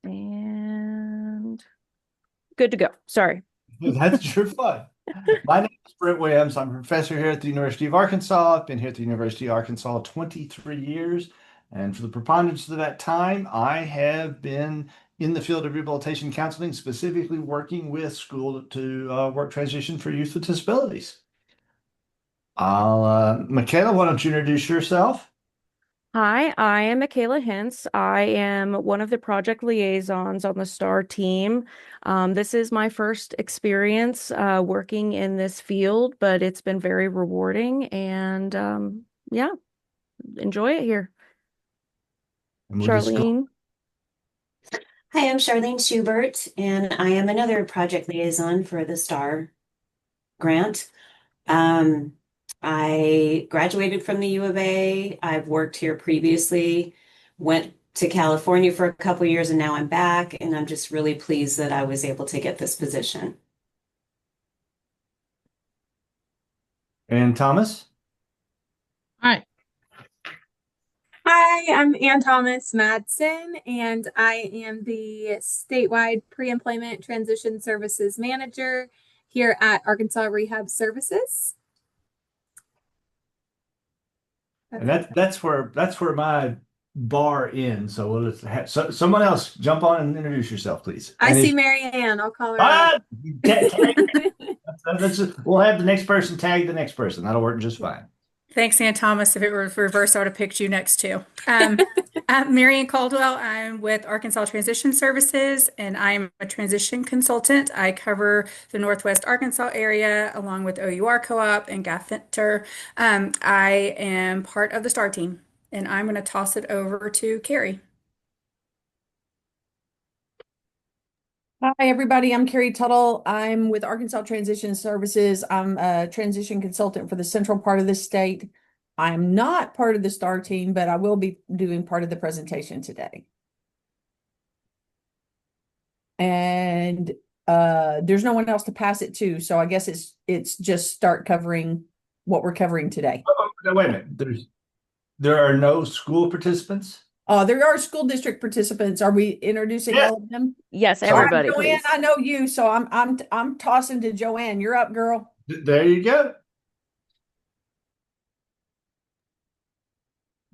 And good to go. Sorry. That's your fun. My name is Brent Williams. I'm a professor here at the University of Arkansas. I've been here at the University of Arkansas 23 years. And for the preponderance of that time, I have been in the field of rehabilitation counseling, specifically working with school to work transition for youth with disabilities. Michaela, why don't you introduce yourself? Hi, I am Michaela Hintz. I am one of the project liaisons on the STAR team. This is my first experience working in this field, but it's been very rewarding and yeah, enjoy it here. And we'll just go. Charlene. Hi, I'm Charlene Schubert, and I am another project liaison for the STAR grant. Um, I graduated from the U of A. I've worked here previously, went to California for a couple years, and now I'm back, and I'm just really pleased that I was able to get this position. And Thomas? Hi. Hi, I'm Ann Thomas Madsen, and I am the statewide pre-employment transition services manager here at Arkansas Rehab Services. And that's where my bar ends. So we'll just have someone else jump on and introduce yourself, please. I And see if Mary Ann. I'll call her ah, out. we'll have the next person tag the next person. That'll work just fine. Thanks, Ann Thomas. If it were reversed, I would have picked you next too. I'm Marian Caldwell. I'm with Arkansas Transition Services, and I'm a transition consultant. I cover the Northwest Arkansas area along with OUR Co-op and Gath Center. I am part of the STAR team, and I'm going to toss it over to Carrie. Hi, everybody. I'm Carrie Tuttle. I'm with Arkansas Transition Services. I'm a transition consultant for the central part of the state. I'm not part of the STAR team, but I will be doing part of the presentation today. And there's no one else to pass it to, so I guess it's just start covering what we're covering today. No, wait a minute. There are no school participants? There are school district participants. Are we introducing Yeah. all of them? Yes, All right, everybody, Joanne, please. I know you, so I'm tossing to Joanne. You're up, girl. There you go.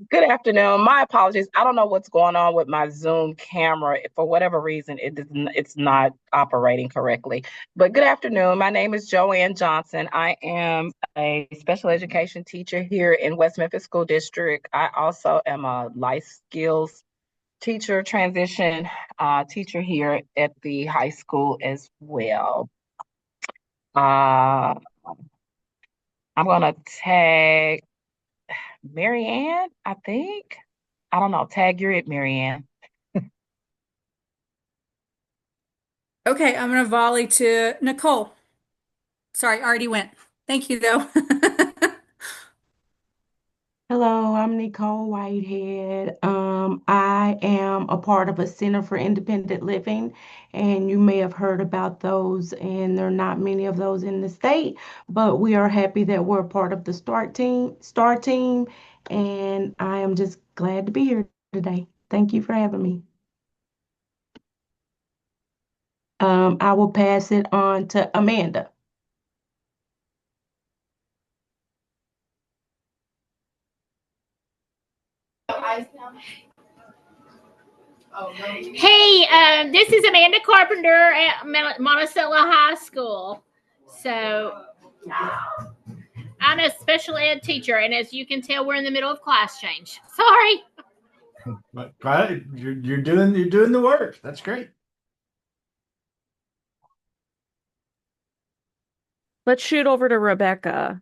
Good afternoon. My apologies. I don't know what's going on with my Zoom camera. For whatever reason, it's not operating correctly. But good afternoon. My name is Joanne Johnson. I am a special education teacher here in West Memphis School District. I also am a life skills teacher, transition teacher here at the high school as well. Uh, I'm going to tag Mary Ann, I think. I don't know. Tag, you're it, Mary Ann. Okay, I'm going to volley to Nicole. Sorry, I already went. Thank you, though. Hello, I'm Nicole Whitehead. I am a part of a Center for Independent Living, and you may have heard about those, and there are not many of those in the state, but we are happy that we're a part of the STAR team, and I am just glad to be here today. Thank you for having me. I will pass it on to Amanda. Hey, this is Amanda Carpenter at Monticello High School. So I'm a special ed teacher, and as you can tell, we're in the middle of class change. Sorry. But you're doing the work. That's great. Let's shoot over to Rebecca.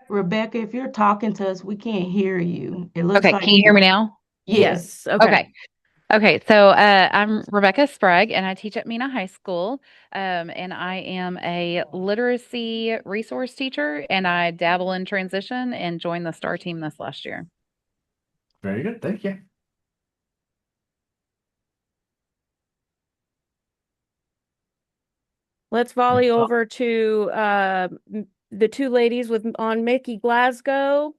Rebecca, if you're talking to us, we can't hear you. It looks Okay, like can you hear me now? Yes. Okay. Okay. Okay, so I'm Rebecca Sprague, and I teach at Mena High School, and I am a literacy resource teacher, and I dabble in transition and joined the STAR team this last year. Very good. Thank you. Let's volley over to the two ladies with on Mickey Glasgow.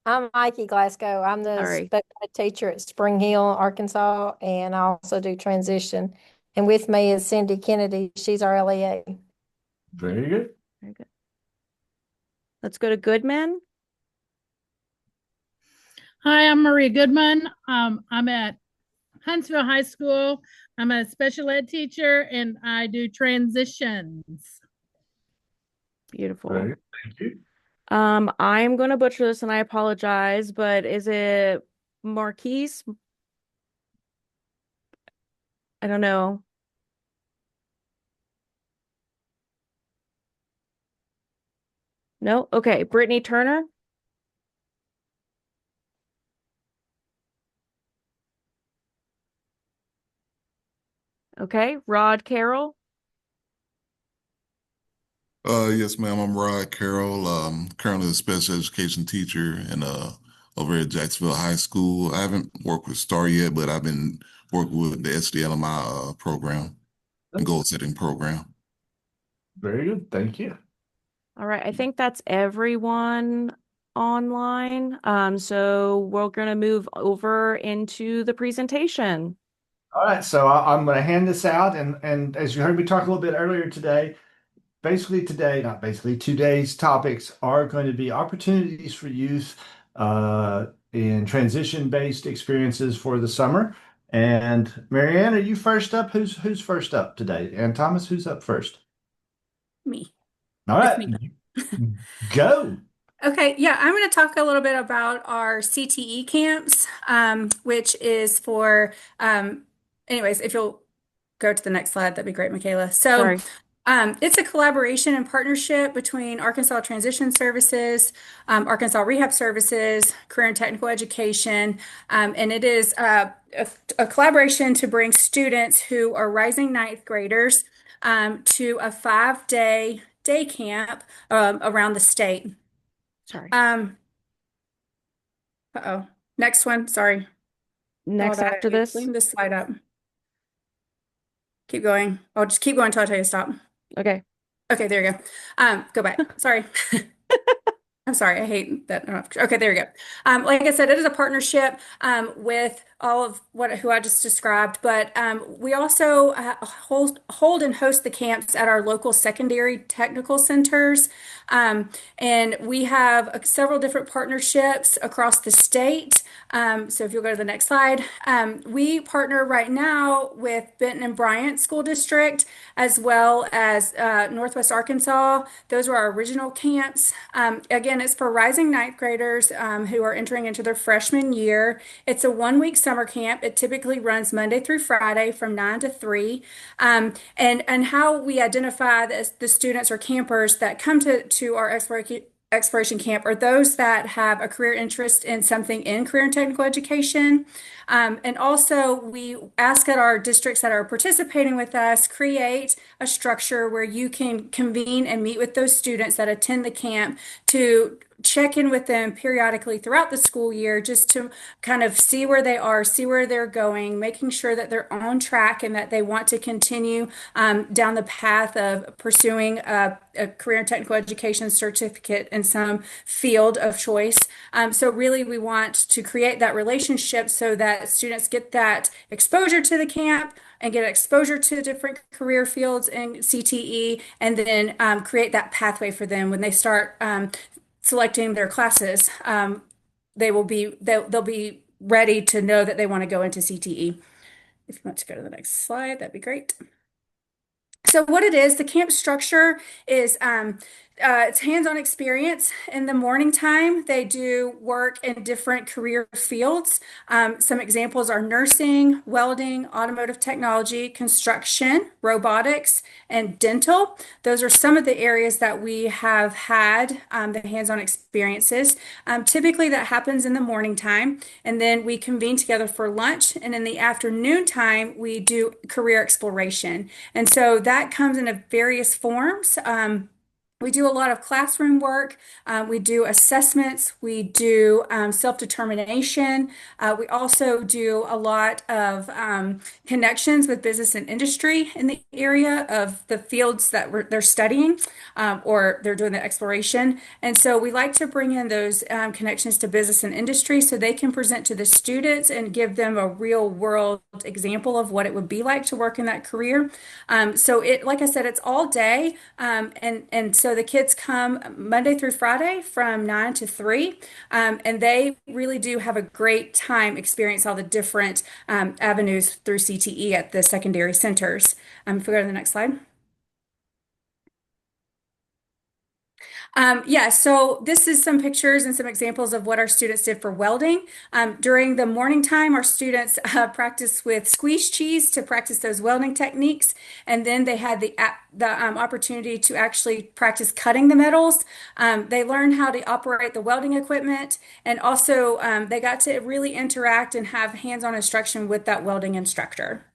I'm Mikey Glasgow. I'm the Sorry. special ed teacher at Spring Hill, Arkansas, and I also do transition. And with me is Cindy Kennedy. She's our LEA. Very good. Very good. Let's go to Goodman. Hi, I'm Maria Goodman. I'm at Huntsville High School. I'm a special ed teacher and I do transitions. Beautiful. Very good. Thank you. I'm going to butcher this and I apologize, but is it Marquise? I don't know. No? Okay. Brittany Turner. Okay. Rod Carroll. Yes, ma'am. I'm Rod Carroll. Currently a special education teacher and over at Jacksonville High School. I haven't worked with STAR yet, but I've been working with the SDLMI program and goal setting program. Very good. Thank you. All right. I think that's everyone online. So we're going to move over into the presentation. All right, so I'm going to hand this out, and as you heard me talk a little bit earlier today, today's topics are going to be opportunities for youth in transition-based experiences for the summer. And Marianne, are you first up? Who's first up today? And Thomas, who's up first? Me. All right, go. Okay, yeah, I'm going to talk a little bit about our CTE camps, which is for, anyways, if you'll go to the next slide, that'd be great, Michaela. So, Sorry. it's a collaboration and partnership between Arkansas Transition Services, Arkansas Rehab Services, Career and Technical Education, and it is a collaboration to bring students who are rising ninth graders to a 5-day day camp around the state. Sorry. Uh-oh. Next one. Sorry. Next Thought after I this. cleaned this slide up. Keep going. I'll just keep going until I tell you to stop. Okay. Okay, there you go. Go back. Sorry. I'm sorry. I hate that. Okay, there you go. Like I said, it is a partnership with all of who I just described, but we also hold and host the camps at our local secondary technical centers. And we have several different partnerships across the state. So if you'll go to the next slide, we partner right now with Benton and Bryant School District, as well as Northwest Arkansas. Those were our original camps. Again, it's for rising ninth graders who are entering into their freshman year. It's a 1-week summer camp. It typically runs Monday through Friday from 9 to 3. And how we identify the students or campers that come to our exploration camp are those that have a career interest in something in career and technical education. And also we ask that our districts that are participating with us create a structure where you can convene and meet with those students that attend the camp to check in with them periodically throughout the school year, just to kind of see where they are, see where they're going, making sure that they're on track and that they want to continue down the path of pursuing a career and technical education certificate in some field of choice. So really we want to create that relationship so that students get that exposure to the camp and get exposure to different career fields in CTE, and then create that pathway for them when they start selecting their classes. They'll be ready to know that they want to go into CTE. If you want to go to the next slide, that'd be great. So what it is, the camp structure is it's hands-on experience. In the morning time, they do work in different career fields. Some examples are nursing, welding, automotive technology, construction, robotics, and dental. Those are some of the areas that we have had the hands-on experiences. Typically that happens in the morning time, and then we convene together for lunch. And in the afternoon time, we do career exploration. And so that comes in various forms. We do a lot of classroom work. We do assessments. We do self-determination. We also do a lot of connections with business and industry in the area of the fields that they're studying, or they're doing the exploration. And so we like to bring in those connections to business and industry so they can present to the students and give them a real world example of what it would be like to work in that career. So like I said, it's all day. And so the kids come Monday through Friday from 9 to 3, and they really do have a great time experience all the different avenues through CTE at the secondary centers. If we go to the next slide. Yeah, so this is some pictures and some examples of what our students did for welding. During the morning time, our students practiced with squeeze cheese to practice those welding techniques. And then they had the opportunity to actually practice cutting the metals. They learned how to operate the welding equipment. And also they got to really interact and have hands-on instruction with that welding instructor.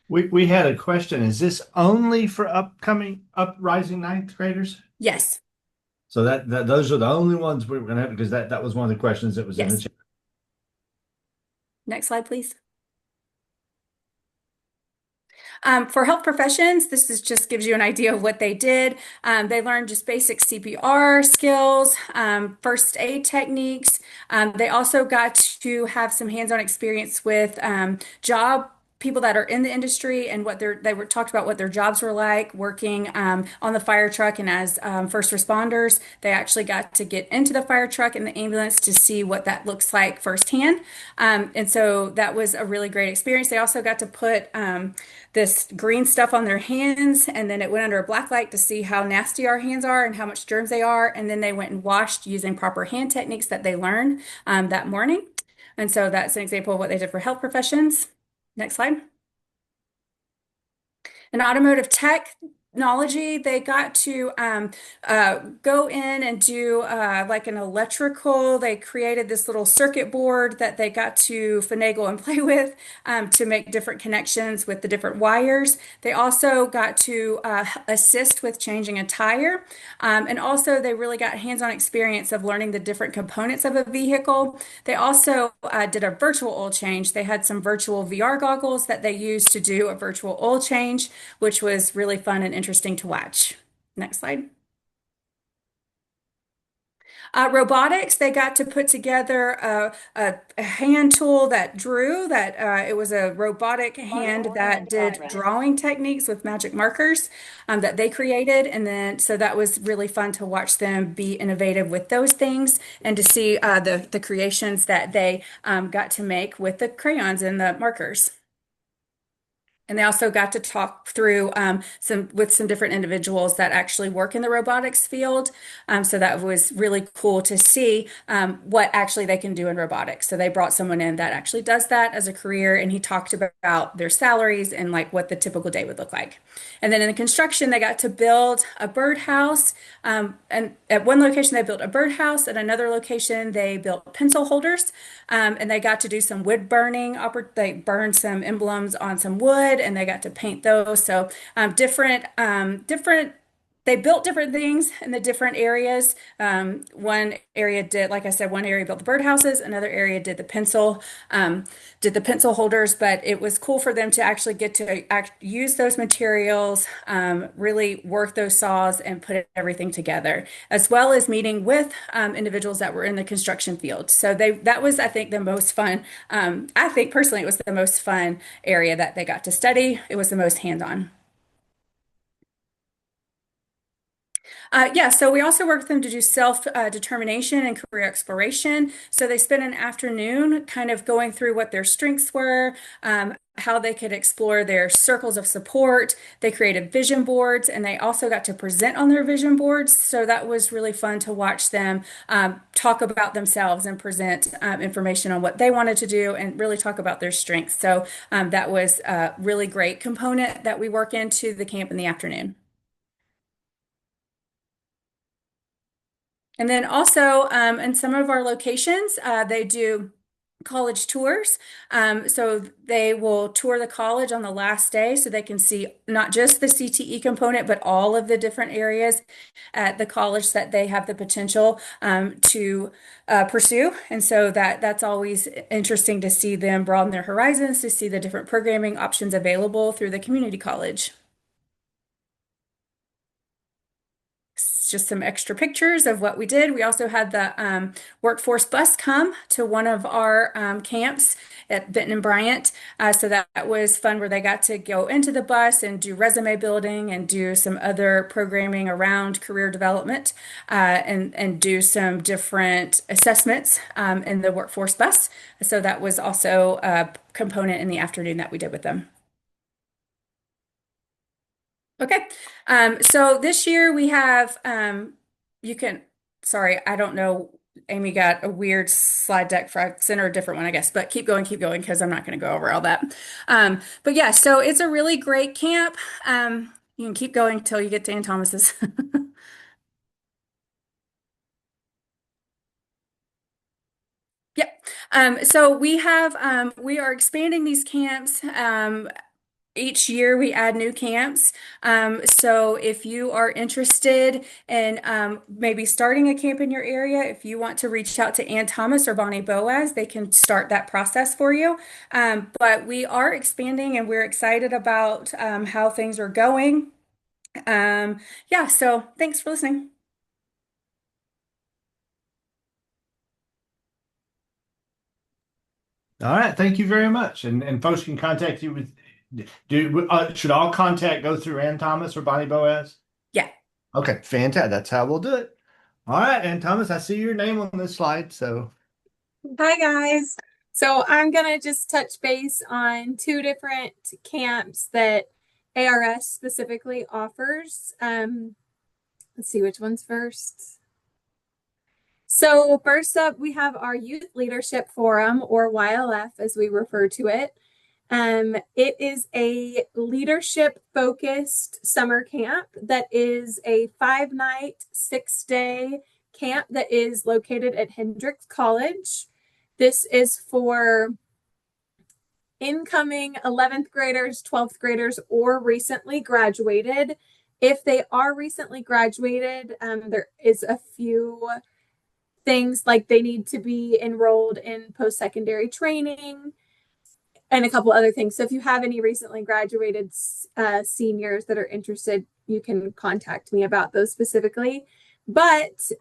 We had a question. Is this only for uprising ninth graders? Yes. So that those are the only ones we were going to have, because that was one of the questions that was in the Yes. chat. Next slide, please. For health professions, this just gives you an idea of what they did. They learned just basic CPR skills, first aid techniques. They also got to have some hands-on experience with people that are in the industry and talked about what their jobs were like working on the fire truck, and as first responders, they actually got to get into the fire truck and the ambulance to see what that looks like firsthand. And so that was a really great experience. They also got to put this green stuff on their hands, and then it went under a black light to see how nasty our hands are and how much germs they are. And then they went and washed using proper hand techniques that they learned that morning. And so that's an example of what they did for health professions. Next slide. In automotive technology, they got to go in and do like an electrical. They created this little circuit board that they got to finagle and play with to make different connections with the different wires. They also got to assist with changing a tire. And also they really got hands-on experience of learning the different components of a vehicle. They also did a virtual oil change. They had some virtual VR goggles that they used to do a virtual oil change, which was really fun and interesting to watch. Next slide. Robotics, they got to put together a hand tool that drew, it was a robotic hand that did drawing techniques with magic markers that they created. And then, so that was really fun to watch them be innovative with those things and to see the creations that they got to make with the crayons and the markers. And they also got to talk through with some different individuals that actually work in the robotics field. So that was really cool to see what actually they can do in robotics. So they brought someone in that actually does that as a career, and he talked about their salaries and like what the typical day would look like. And then in the construction, they got to build a birdhouse. And at one location, they built a birdhouse. At another location, they built pencil holders. And they got to do some wood burning. They burned some emblems on some wood, and they got to paint those. So they built different things in the different areas. One area did, like I said, one area built the birdhouses, another area did the pencil holders. But it was cool for them to actually get to use those materials, really work those saws and put everything together, as well as meeting with individuals that were in the construction field. So that was, I think, the most fun. I think personally, it was the most fun area that they got to study. It was the most hands-on. Yeah, so we also work with them to do self-determination and career exploration. So they spent an afternoon kind of going through what their strengths were, how they could explore their circles of support. They created vision boards, and they also got to present on their vision boards. So that was really fun to watch them talk about themselves and present information on what they wanted to do and really talk about their strengths. So that was a really great component that we work into the camp in the afternoon. And then also in some of our locations, they do college tours. So they will tour the college on the last day so they can see not just the CTE component, but all of the different areas at the college that they have the potential to pursue. And so that's always interesting to see them broaden their horizons, to see the different programming options available through the community college. Just some extra pictures of what we did. We also had the workforce bus come to one of our camps at Benton and Bryant. So that was fun, where they got to go into the bus and do resume building and do some other programming around career development and do some different assessments in the workforce bus. So that was also a component in the afternoon that we did with them. Okay. So this year we have, sorry, I don't know. Amy got a weird slide deck for, I sent her a different one, I guess, but keep going, because I'm not going to go over all that. But yeah, so it's a really great camp. You can keep going until you get to Ann Thomas's. Yep. So we are expanding these camps. Each year we add new camps. So if you are interested in maybe starting a camp in your area, if you want to reach out to Ann Thomas or Bonnie Boaz, they can start that process for you. But we are expanding and we're excited about how things are going. Yeah, so thanks for listening. All right, thank you very much. And folks can contact you with. Should all contact go through Ann Thomas or Bonnie Boaz? Yeah. Okay, fantastic. That's how we'll do it. All right, Ann Thomas, I see your name on this slide. So, Hi guys. So I'm gonna just touch base on two different camps that ARS specifically offers. Let's see which one's first. So first up, we have our Youth Leadership Forum, or YLF as we refer to it. It is a leadership focused summer camp that is a 5-night, 6-day camp that is located at Hendrix College. This is for incoming 11th graders, 12th graders, or recently graduated. If they are recently graduated, there is a few things like they need to be enrolled in post-secondary training and a couple other things. So if you have any recently graduated seniors that are interested, you can contact me about those specifically. But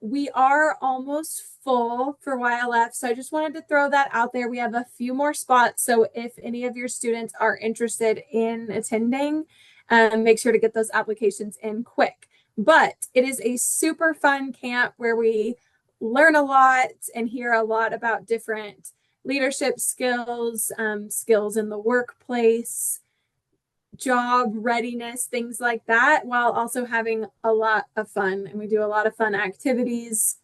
we are almost full for YLF. So I just wanted to throw that out there. We have a few more spots. So if any of your students are interested in attending, make sure to get those applications in quick. But it is a super fun camp where we learn a lot and hear a lot about different leadership skills, skills in the workplace, job readiness, things like that, while also having a lot of fun. And we do a lot of fun activities,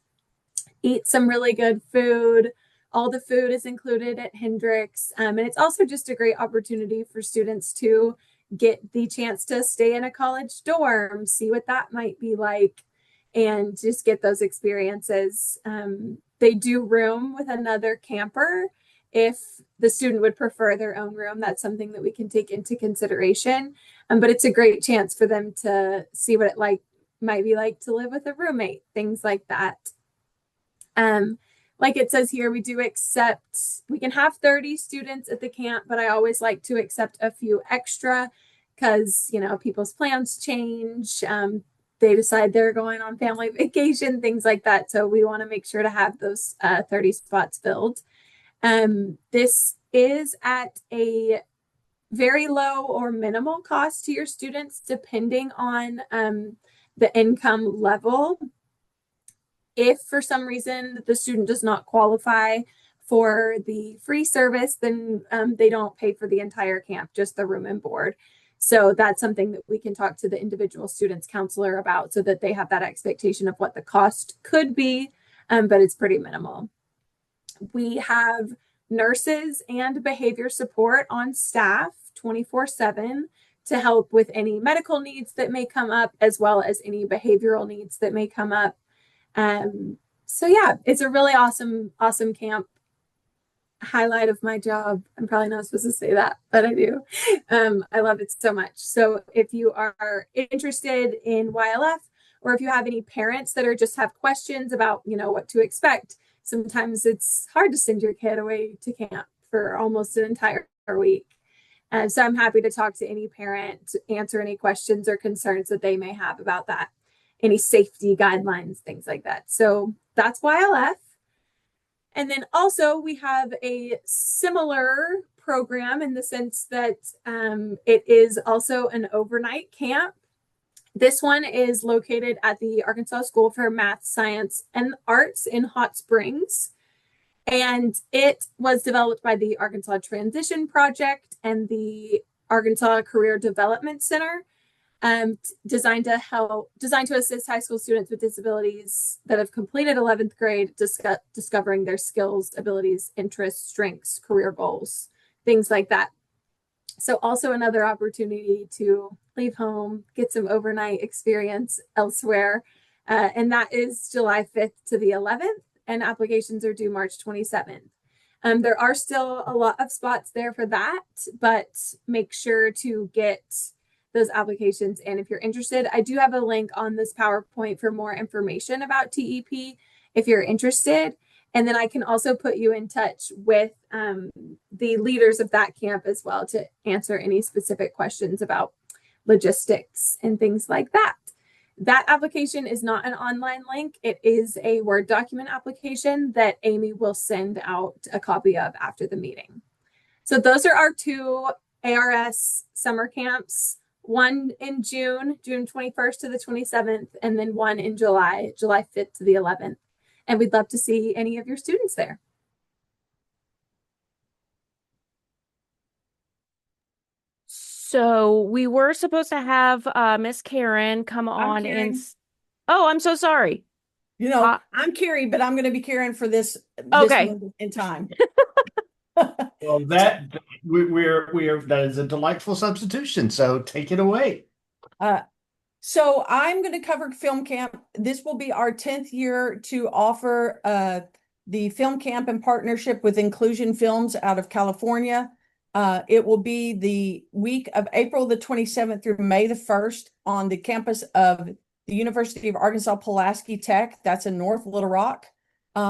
eat some really good food. All the food is included at Hendrix. And it's also just a great opportunity for students to get the chance to stay in a college dorm, see what that might be like, and just get those experiences. They do room with another camper. If the student would prefer their own room, that's something that we can take into consideration. But it's a great chance for them to see what it might be like to live with a roommate, things like that. Like it says here, we can have 30 students at the camp, but I always like to accept a few extra because, people's plans change. They decide they're going on family vacation, things like that. So we want to make sure to have those 30 spots filled. This is at a very low or minimal cost to your students, depending on the income level. If for some reason the student does not qualify for the free service, then they don't pay for the entire camp, just the room and board. So that's something that we can talk to the individual student's counselor about so that they have that expectation of what the cost could be, but it's pretty minimal. We have nurses and behavior support on staff 24/7 to help with any medical needs that may come up, as well as any behavioral needs that may come up. So yeah, it's a really awesome camp. highlight of my job. I'm probably not supposed to say that, but I do. I love it so much. So if you are interested in YLF, or if you have any parents that are just have questions about, what to expect, sometimes it's hard to send your kid away to camp for almost an entire week. So I'm happy to talk to any parent, answer any questions or concerns that they may have about that, any safety guidelines, things like that. So that's YLF. And then also we have a similar program in the sense that it is also an overnight camp. This one is located at the Arkansas School for Math, Science, and Arts in Hot Springs. And it was developed by the Arkansas Transition Project and the Arkansas Career Development Center, designed to assist high school students with disabilities that have completed 11th grade, discovering their skills, abilities, interests, strengths, career goals, things like that. So also another opportunity to leave home, get some overnight experience elsewhere. And that is July 5th to the 11th. And applications are due March 27th. There are still a lot of spots there for that, but make sure to get those applications in if you're interested. I do have a link on this PowerPoint for more information about TEP if you're interested. And then I can also put you in touch with the leaders of that camp as well to answer any specific questions about logistics and things like that. That application is not an online link. It is a Word document application that Amy will send out a copy of after the meeting. So those are our 2 ARS summer camps, one in June 21st to the 27th, and then one in July 5th to the 11th. And we'd love to see any of your students there. So we were supposed to have Miss Karen come on Karen. and oh, I'm so sorry. I'm Carrie, but I'm going to be Karen for this Okay. moment in time. Well, that is a delightful substitution. So take it away. So I'm going to cover film camp. This will be our 10th year to offer the film camp in partnership with Inclusion Films out of California. It will be the week of April the 27th through May the 1st on the campus of the University of Arkansas Pulaski Tech. That's in North Little Rock.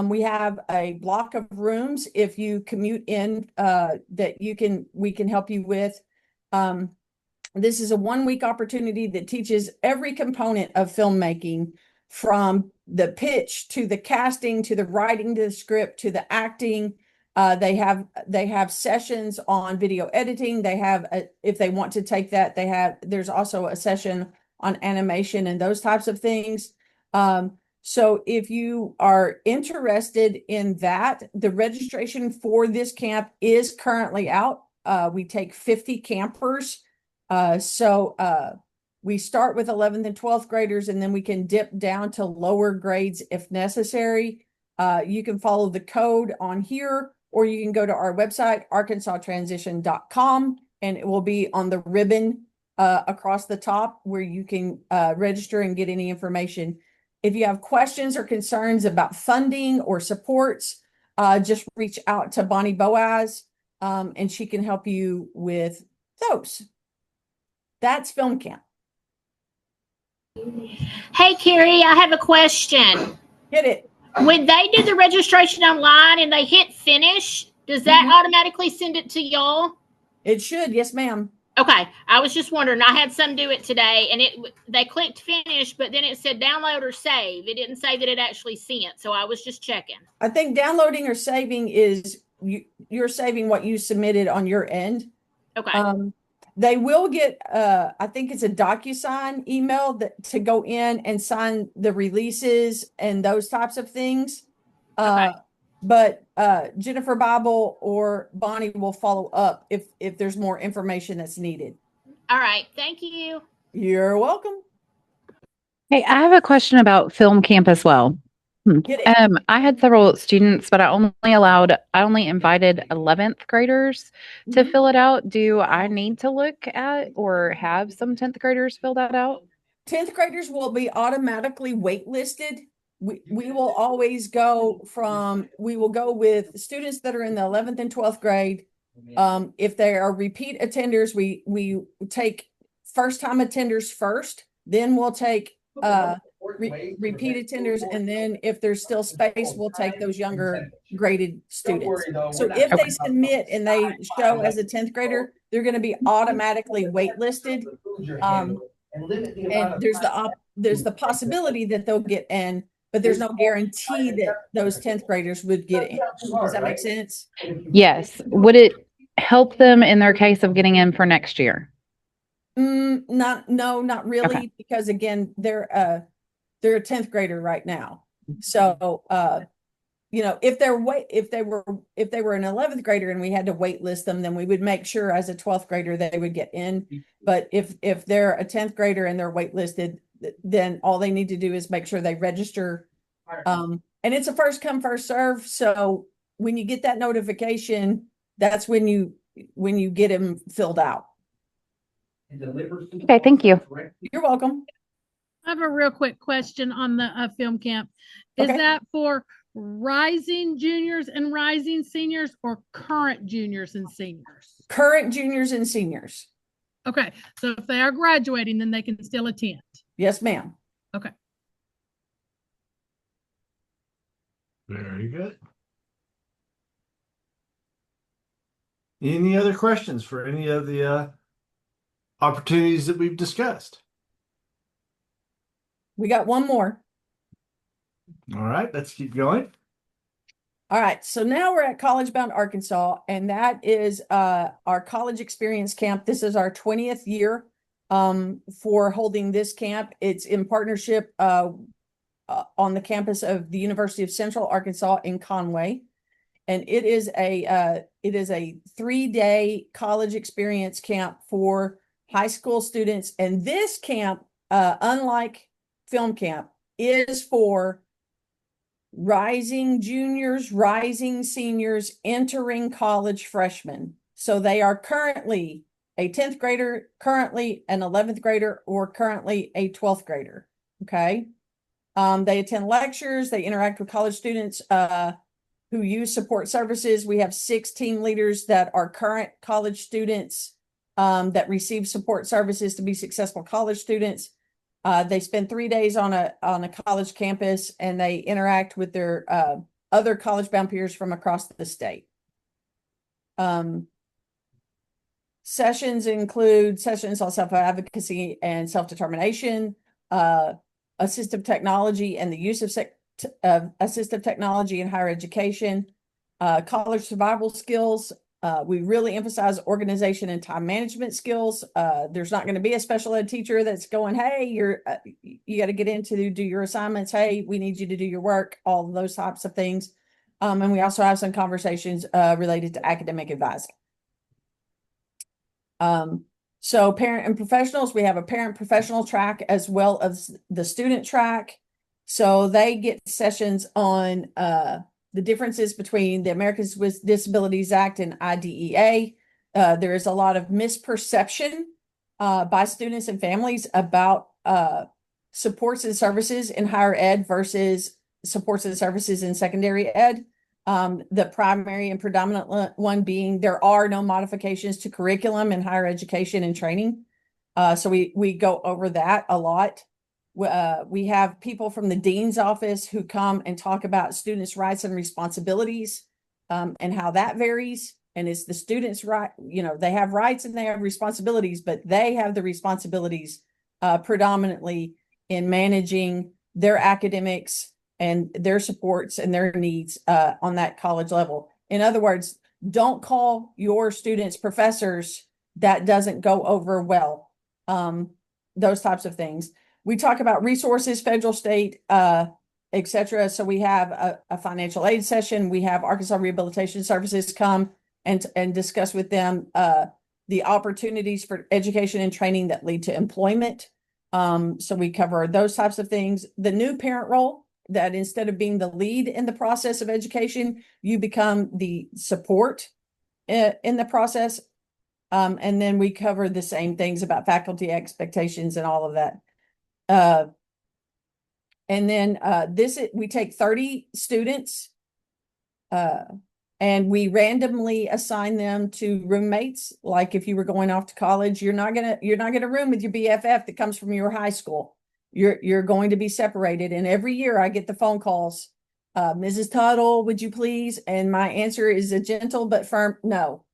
We have a block of rooms if you commute in that we can help you with. This is a 1-week opportunity that teaches every component of filmmaking, from the pitch to the casting to the writing to the script to the acting. They have sessions on video editing. They have if they want to take that, there's also a session on animation and those types of things. So if you are interested in that, the registration for this camp is currently out. We take 50 campers. So we start with 11th and 12th graders, and then we can dip down to lower grades if necessary. You can follow the code on here, or you can go to our website, arkansastransition.com, and it will be on the ribbon across the top where you can register and get any information. If you have questions or concerns about funding or supports, just reach out to Bonnie Boaz, and she can help you with those. That's film camp. Hey, Carrie, I have a question. Get it. When they do the registration online and they hit finish, does that automatically send it to y'all? It should. Yes, ma'am. Okay. I was just wondering. I had some do it today, and they clicked finish, but then it said download or save. It didn't say that it actually sent, so I was just checking. I think downloading or saving is you're saving what you submitted on your end. Okay. They will get, I think it's a DocuSign email to go in and sign the releases and those types of things. Okay. But Jennifer Bible or Bonnie will follow up if there's more information that's needed. All right. Thank you. You're welcome. Hey, I have a question about film camp as well. Get it. I had several students, but I only invited 11th graders to fill it out. Do I need to look at or have some 10th graders fill that out? 10th graders will be automatically waitlisted we will always we will go with students that are in the 11th and 12th grade. If they are repeat attenders, we take first time attenders first, then we'll take repeat attenders, and then if there's still space, we'll take those younger graded students. So if they submit and they show as a 10th grader, they're going to be automatically waitlisted. And there's the possibility that they'll get in, but there's no guarantee that those 10th graders would get in. Does that make sense? Yes. Would it help them in their case of getting in for next year? Not really, Okay. because again, they're a 10th grader right now. So, if they were an 11th grader and we had to wait list them, then we would make sure as a 12th grader they would get in. But if they're a 10th grader and they're waitlisted, then all they need to do is make sure they register. And it's a first come, first serve. So when you get that notification, that's when you get them filled out. Okay, thank you. You're welcome. I have a real quick question on the film camp. Is Okay. that for rising juniors and rising seniors, or current juniors and seniors? Current juniors and seniors. Okay, so if they are graduating, then they can still attend. Yes, ma'am. Okay. Very good. Any other questions for any of the opportunities that we've discussed? We got one more. All right, let's keep going. All right, so now we're at College Bound Arkansas, and that is our college experience camp. This is our 20th year for holding this camp. It's in partnership on the campus of the University of Central Arkansas in Conway, and it is a 3-day college experience camp for high school students. And this camp, unlike film camp, is for rising juniors, rising seniors, entering college freshmen. So they are currently a 10th grader, currently an 11th grader, or currently a 12th grader. Okay. They attend lectures, they interact with college students who use support services. We have 6 team leaders that are current college students that receive support services to be successful college students. They spend 3 days on a college campus, and they interact with their other college bound peers from across the state. Sessions include sessions on self-advocacy and self-determination, assistive technology and the use of assistive technology in higher education, college survival skills. We really emphasize organization and time management skills. There's not going to be a special ed teacher that's going, hey, you got to get in to do your assignments. Hey, we need you to do your work, all of those types of things. And we also have some conversations related to academic advising. So parent and professionals, we have a parent professional track as well as the student track. So they get sessions on the differences between the Americans with Disabilities Act and IDEA. There is a lot of misperception by students and families about supports and services in higher ed versus supports and services in secondary ed. The primary and predominant one being there are no modifications to curriculum in higher education and training. So we go over that a lot. We have people from the dean's office who come and talk about students' rights and responsibilities and how that varies. And it's the students' right, they have rights and they have responsibilities, but they have the responsibilities predominantly in managing their academics and their supports and their needs on that college level. In other words, don't call your students professors. That doesn't go over well. Those types of things. We talk about resources, federal, state, etc. So we have a financial aid session. We have Arkansas Rehabilitation Services come and discuss with them the opportunities for education and training that lead to employment. So we cover those types of things. The new parent role, that instead of being the lead in the process of education, you become the support in the process. And then we cover the same things about faculty expectations and all of that. And then we take 30 students and we randomly assign them to roommates. Like if you were going off to college, you're not gonna room with your BFF that comes from your high school. You're going to be separated. And every year I get the phone calls, Mrs. Tuttle, would you please? And my answer is a gentle but firm no.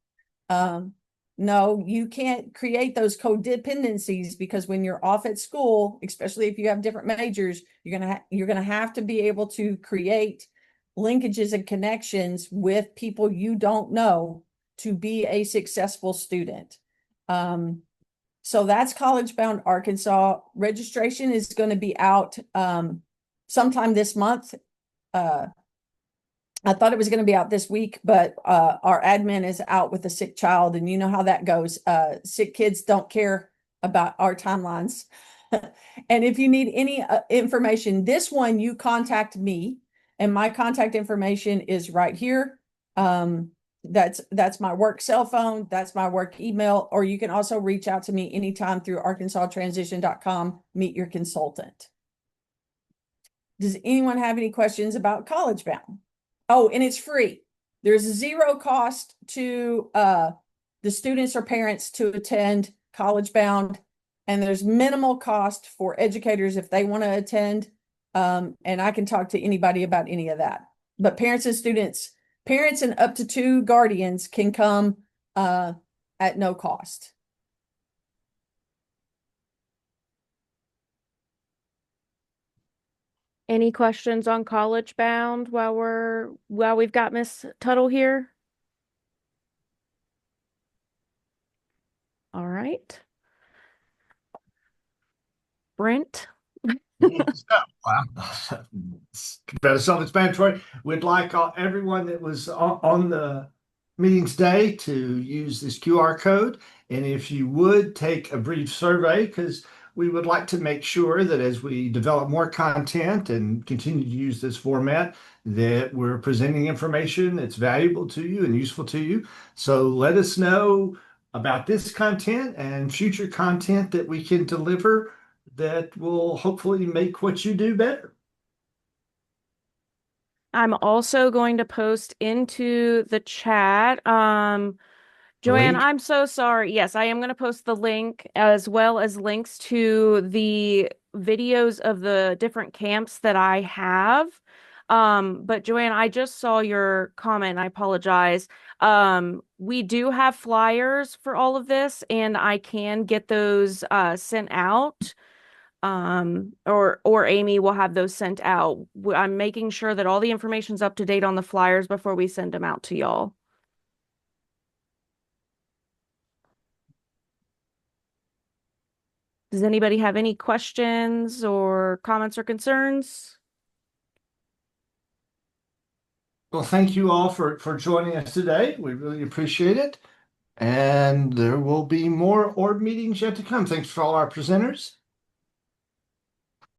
No, you can't create those codependencies, because when you're off at school, especially if you have different majors, you're gonna have to be able to create linkages and connections with people you don't know to be a successful student. So that's College Bound Arkansas. Registration is going to be out sometime this month. I thought it was going to be out this week, but our admin is out with a sick child, and you know how that goes. Sick kids don't care about our timelines. And if you need any information, this one, you contact me, and my contact information is right here. That's my work cell phone. That's my work email, or you can also reach out to me anytime through arkansastransition.com, meet your consultant. Does anyone have any questions about College Bound? Oh, and it's free. There's zero cost to the students or parents to attend College Bound, and there's minimal cost for educators if they want to attend. And I can talk to anybody about any of that. But parents and students, parents and up to 2 guardians can come at no cost. Any questions on College Bound while we've got Miss Tuttle here? All right. Brent? Wow. Better self-explanatory. We'd like everyone that was on the meetings day to use this QR code. And if you would take a brief survey, because we would like to make sure that as we develop more content and continue to use this format, that we're presenting information that's valuable to you and useful to you. So let us know about this content and future content that we can deliver that will hopefully make what you do better. I'm also going to post into the chat. Joanne, Link. I'm so sorry. Yes, I am going to post the link as well as links to the videos of the different camps that I have. But Joanne, I just saw your comment. I apologize. We do have flyers for all of this, and I can get those sent out. Or Amy will have those sent out. I'm making sure that all the information's up to date on the flyers before we send them out to y'all. Does anybody have any questions or comments or concerns? Well, thank you all for joining us today. We really appreciate it. And there will be more ORB meetings yet to come. Thanks for all our presenters.